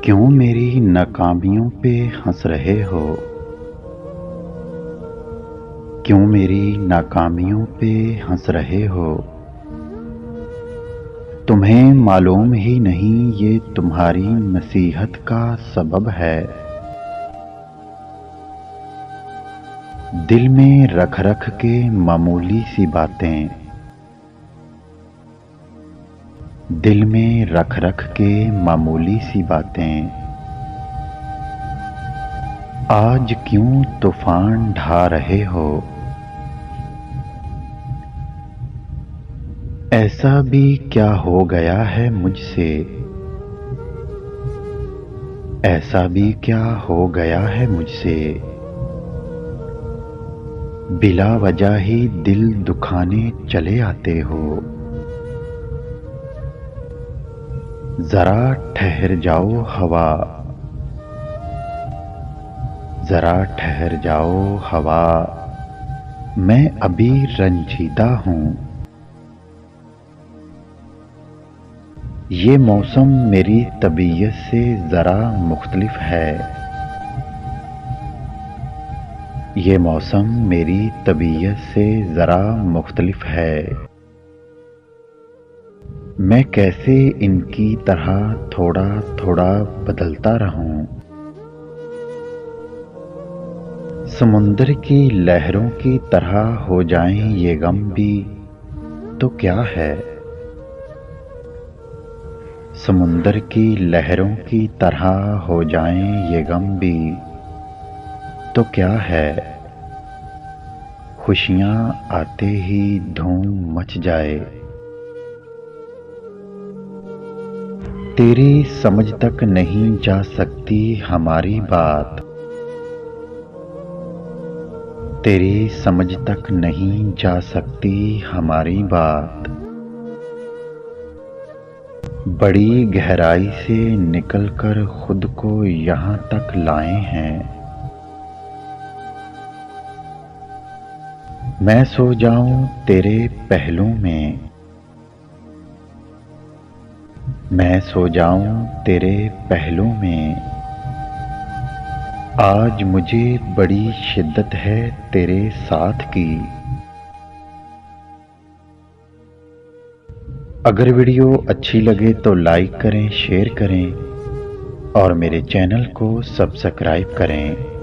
क्यों मेरी नाकामियों पे हंस रहे हो? क्यों मेरी नाकामियों पे हंस रहे हो? तुम्हें मालूम ही नहीं ये तुम्हारी नसीहत का सबब है। दिल में रख रख के मामूली सी बातें, दिल में रख रख के मामूली सी बातें आज क्यों तूफान ढा रहे हो? ऐसा भी क्या हो गया है मुझसे, ऐसा भी क्या हो गया है मुझसे, बिला वजह ही दिल दुखाने चले आते हो। जरा ठहर जाओ हवा, जरा ठहर जाओ हवा, मैं अभी रंजीदा हूँ। ये मौसम मेरी तबीयत से जरा मुख्तलिफ है, ये मौसम मेरी तबीयत से जरा मुख्तलिफ है। मैं कैसे इनकी तरह थोड़ा थोड़ा बदलता रहूं? समुंदर की लहरों की तरह हो जाएं ये गम भी तो क्या है? समुंदर की लहरों की तरह हो जाएं ये गम भी तो क्या है? खुशियां आते ही धूम मच जाए, तेरी समझ तक नहीं जा सकती हमारी बात, तेरी समझ तक नहीं जा सकती हमारी बात। बड़ी गहराई से निकलकर खुद को यहाँ तक लाए हैं। मैं सो जाऊं तेरे पहलू में, मैं सो जाऊं तेरे पहलू में, आज मुझे बड़ी शिद्दत है तेरे साथ की। अगर वीडियो अच्छी लगे तो लाइक करें, शेयर करें और मेरे चैनल को सब्सक्राइब करें।